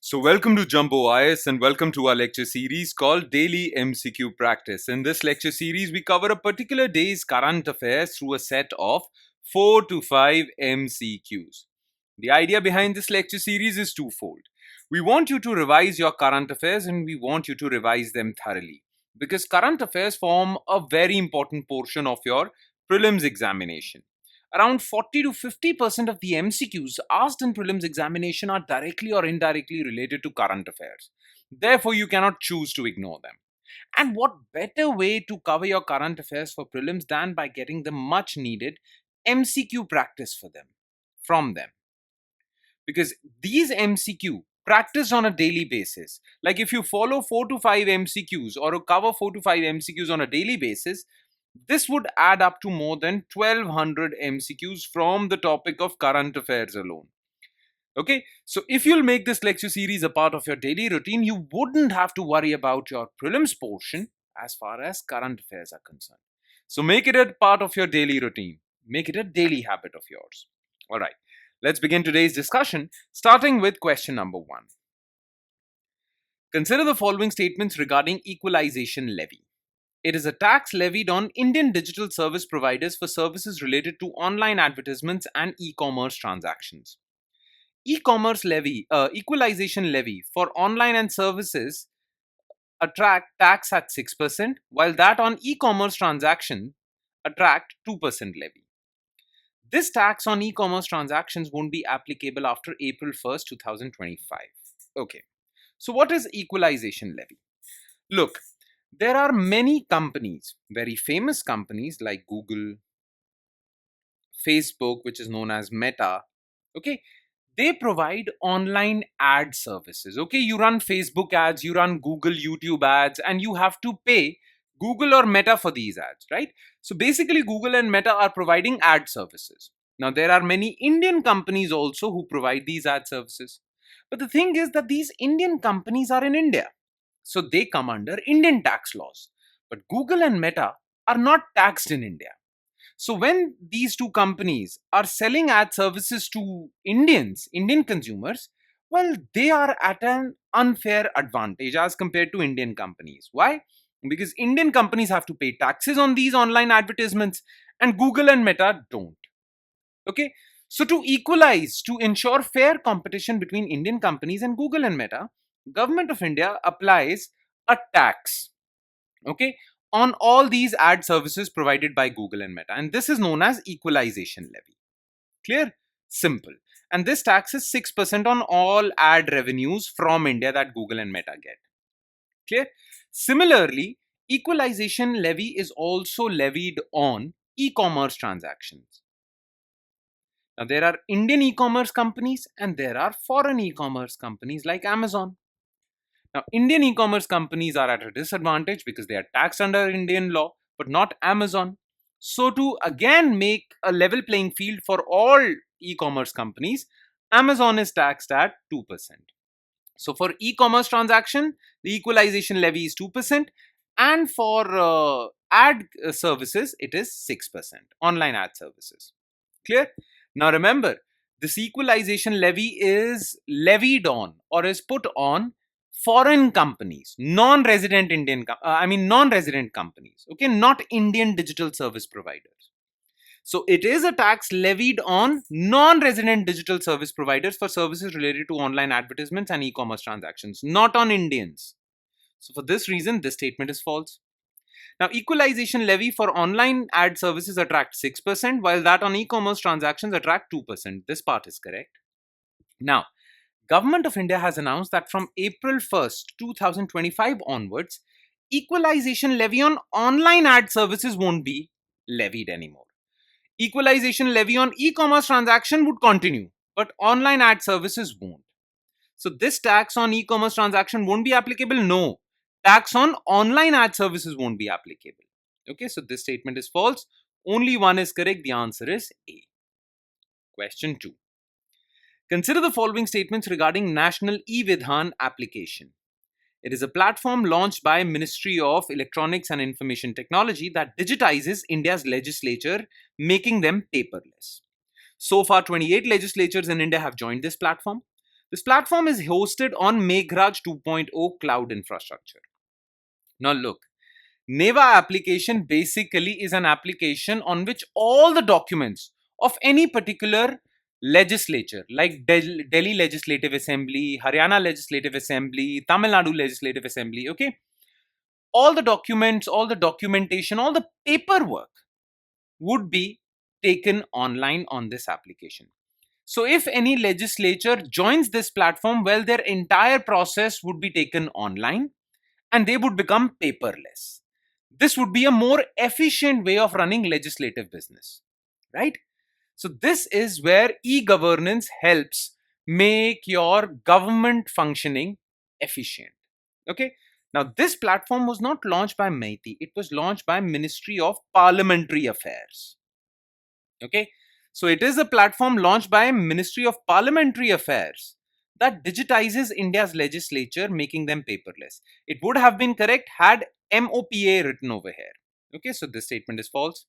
So, welcome to Jumbo IS and welcome to our lecture series called Daily MCQ Practice. In this lecture series, we cover a particular day's current affairs through a set of 4 to 5 MCQs. The idea behind this lecture series is twofold. We want you to revise your current affairs and we want you to revise them thoroughly because current affairs form a very important portion of your prelims examination. Around 40 to 50% of the MCQs asked in prelims examination are directly or indirectly related to current affairs. Therefore, you cannot choose to ignore them. And what better way to cover your current affairs for prelims than by getting the much needed MCQ practice from them? Because these MCQ practiced on a daily basis, like if you follow 4 to 5 MCQs or cover 4 to 5 MCQs on a daily basis, this would add up to more than 1200 MCQs from the topic of current affairs alone. Okay, so if you'll make this lecture series a part of your daily routine, you wouldn't have to worry about your prelims portion as far as current affairs are concerned. So make it a part of your daily routine. Make it a daily habit of yours. All right, let's begin today's discussion, starting with question number 1. Consider the following statements regarding equalization levy. It is a tax levied on Indian digital service providers for services related to online advertisements and e-commerce transactions. Equalization levy for online and services attract tax at 6%, while that on e-commerce transaction attract 2% levy. This tax on e-commerce transactions won't be applicable after April 1st, 2025. Okay, so what is equalization levy? Look, there are many companies, very famous companies like Google, Facebook, which is known as Meta. Okay, they provide online ad services. Okay, you run Facebook ads, you run Google, YouTube ads, and you have to pay Google or Meta for these ads, right? So basically, Google and Meta are providing ad services. Now, there are many Indian companies also who provide these ad services. But the thing is that these Indian companies are in India. So they come under Indian tax laws. But Google and Meta are not taxed in India. So when these two companies are selling ad services to Indian consumers, well, they are at an unfair advantage as compared to Indian companies. Why? Because Indian companies have to pay taxes on these online advertisements and Google and Meta don't. Okay. So to equalize, to ensure fair competition between Indian companies and Google and Meta, Government of India applies a tax, okay, on all these ad services provided by Google and Meta. And this is known as equalization levy. Clear? Simple. And this tax is 6% on all ad revenues from India that Google and Meta get. Clear? Similarly, equalization levy is also levied on e-commerce transactions. Now, there are Indian e-commerce companies and there are foreign e-commerce companies like Amazon. Now, Indian e-commerce companies are at a disadvantage because they are taxed under Indian law, but not Amazon. So, to again make a level playing field for all e-commerce companies, Amazon is taxed at 2%. So, for e-commerce transaction, the equalization levy is 2%, and for ad services, it is 6%, online ad services. Clear? Now remember, this equalization levy is levied on or is put on foreign companies, non-resident companies, okay, not Indian digital service providers. So it is a tax levied on non-resident digital service providers for services related to online advertisements and e-commerce transactions, not on Indians. So for this reason, this statement is false. Now, equalization levy for online ad services attract 6%, while that on e-commerce transactions attract 2%. This part is correct. Now, Government of India has announced that from April 1st, 2025 onwards, equalization levy on online ad services won't be levied anymore. Equalization levy on e-commerce transaction would continue, but online ad services won't. So this tax on e-commerce transaction won't be applicable? No. Tax on online ad services won't be applicable. Okay, so this statement is false. Only one is correct. The answer is A. Question 2. Consider the following statements regarding National E-Vidhan application. It is a platform launched by Ministry of Electronics and Information Technology that digitizes India's legislature, making them paperless. So far, 28 legislatures in India have joined this platform. This platform is hosted on Meghraj 2.0 cloud infrastructure. Now look, NEVA application basically is an application on which all the documents of any particular legislature like Delhi Legislative Assembly, Haryana Legislative Assembly, Tamil Nadu Legislative Assembly, okay? All the documents, all the documentation, all the paperwork would be taken online on this application. So if any legislature joins this platform, well, their entire process would be taken online and they would become paperless. This would be a more efficient way of running legislative business, right? So this is where e-governance helps make your government functioning efficient. Okay. Now this platform was not launched by MeitY, it was launched by Ministry of Parliamentary Affairs. Okay. So it is a platform launched by Ministry of Parliamentary Affairs that digitizes India's legislature, making them paperless. It would have been correct had MOPA written over here. Okay, so this statement is false.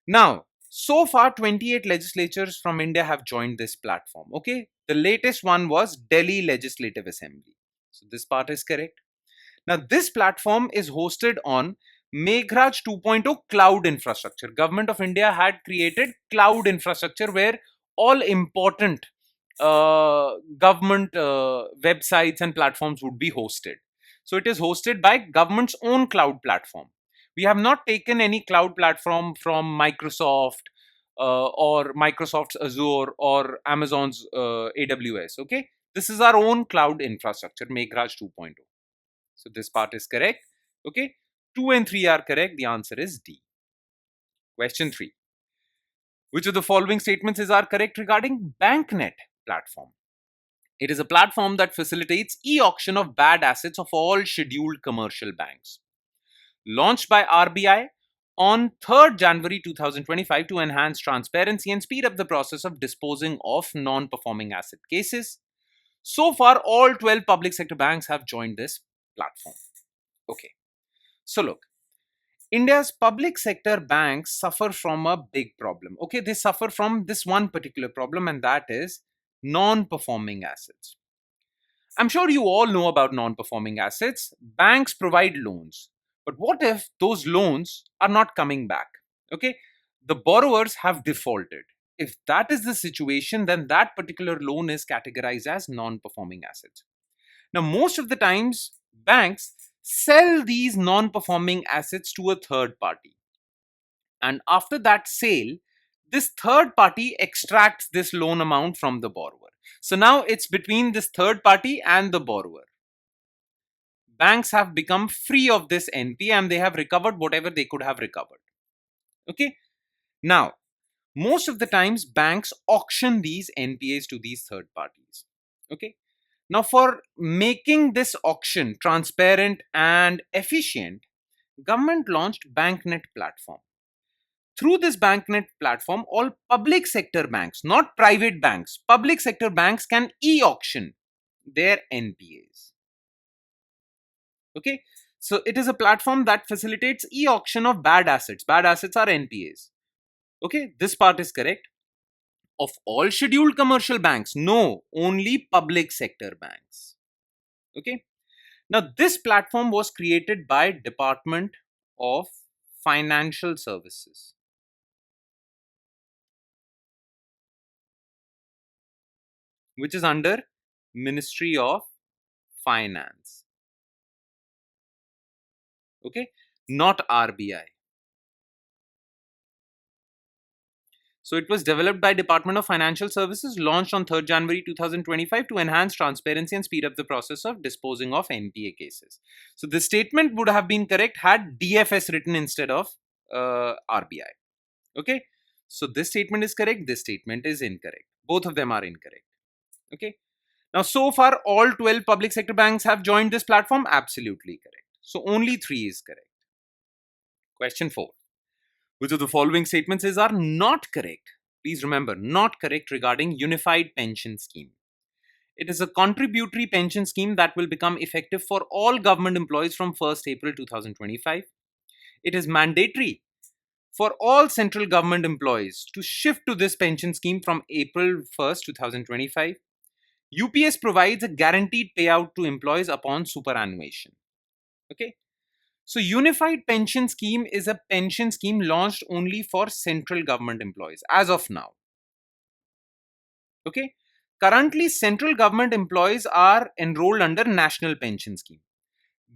Now, so far 28 legislatures from India have joined this platform. Okay, the latest one was Delhi Legislative Assembly. So this part is correct. Now, this platform is hosted on Meghraj 2.0 cloud infrastructure. Government of India had created cloud infrastructure where all important government websites and platforms would be hosted. So it is hosted by government's own cloud platform. We have not taken any cloud platform from Microsoft or Microsoft's Azure or Amazon's AWS. Okay, this is our own cloud infrastructure, Meghraj 2.0. So this part is correct. Okay, 2 and 3 are correct. The answer is D. Question 3. Which of the following statements is correct regarding Banknet platform? It is a platform that facilitates e-auction of bad assets of all scheduled commercial banks. Launched by RBI on 3rd January 2025 to enhance transparency and speed up the process of disposing of non-performing asset cases. So far, all 12 public sector banks have joined this platform. Okay. So look, India's public sector banks suffer from a big problem. Okay, they suffer from this one particular problem, and that is non-performing assets. I'm sure you all know about non-performing assets. Banks provide loans. But what if those loans are not coming back? Okay, the borrowers have defaulted. If that is the situation, then that particular loan is categorized as non-performing assets. Now, most of the times, banks sell these non-performing assets to a third party. And after that sale, this third party extracts this loan amount from the borrower. So now it's between this third party and the borrower. Banks have become free of this NPA and they have recovered whatever they could have recovered. Okay. Now, most of the times banks auction these NPAs to these third parties. Okay. Now, for making this auction transparent and efficient, government launched Banknet platform. Through this Banknet platform, all public sector banks, not private banks, public sector banks can e-auction their NPAs. Okay, so it is a platform that facilitates e-auction of bad assets. Bad assets are NPAs. Okay, this part is correct. Of all scheduled commercial banks, no, only public sector banks. Okay, now this platform was created by Department of Financial Services, which is under Ministry of Finance. Okay, not RBI. So it was developed by Department of Financial Services, launched on 3rd January 2025 to enhance transparency and speed up the process of disposing of NPA cases. So the statement would have been correct had DFS written instead of RBI. Okay, so this statement is correct, this statement is incorrect. Both of them are incorrect. Okay, now so far all 12 public sector banks have joined this platform. Absolutely correct. So only 3 is correct. Question 4. Which of the following statements are not correct? Please remember, not correct regarding Unified Pension Scheme. It is a contributory pension scheme that will become effective for all government employees from 1st April 2025. It is mandatory for all central government employees to shift to this pension scheme from April 1st, 2025. UPS provides a guaranteed payout to employees upon superannuation. Okay. So Unified Pension Scheme is a pension scheme launched only for central government employees as of now. Okay. Currently, central government employees are enrolled under National Pension Scheme.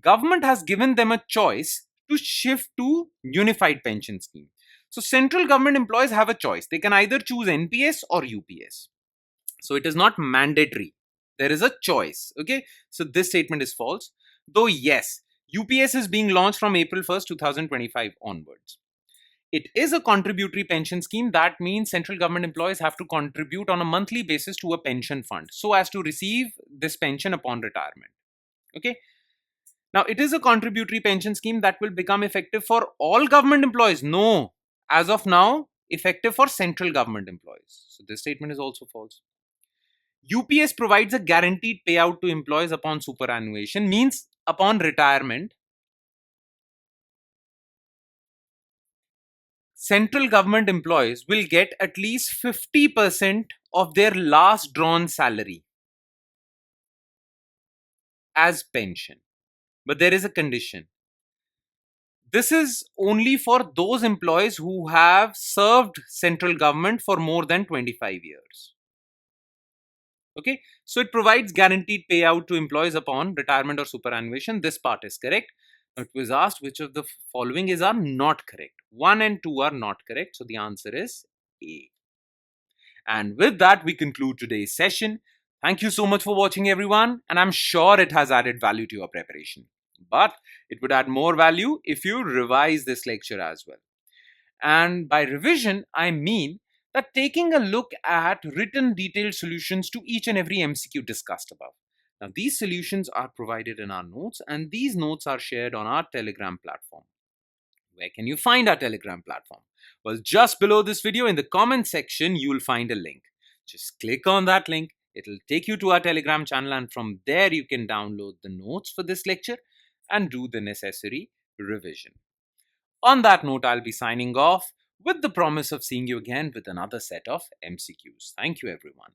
Government has given them a choice to shift to Unified Pension Scheme. So central government employees have a choice. They can either choose NPS or UPS. So it is not mandatory. There is a choice. Okay. So this statement is false. Though, yes, UPS is being launched from April 1st, 2025 onwards. It is a contributory pension scheme. That means central government employees have to contribute on a monthly basis to a pension fund so as to receive this pension upon retirement. Okay. Now, it is a contributory pension scheme that will become effective for all government employees. No, as of now, effective for central government employees. So this statement is also false. UPS provides a guaranteed payout to employees upon superannuation, means upon retirement. Central government employees will get at least 50% of their last drawn salary as pension. But there is a condition. This is only for those employees who have served central government for more than 25 years. Okay, so it provides guaranteed payout to employees upon retirement or superannuation. This part is correct. It was asked which of the following are not correct. 1 and 2 are not correct. So the answer is A. And with that, we conclude today's session. Thank you so much for watching, everyone. And I'm sure it has added value to your preparation. But it would add more value if you revise this lecture as well. And by revision, I mean that taking a look at written detailed solutions to each and every MCQ discussed above. Now, these solutions are provided in our notes, and these notes are shared on our Telegram platform. Where can you find our Telegram platform? Well, just below this video in the comment section, you will find a link. Just click on that link. It'll take you to our Telegram channel, and from there you can download the notes for this lecture and do the necessary revision. On that note, I'll be signing off with the promise of seeing you again with another set of MCQs. Thank you, everyone.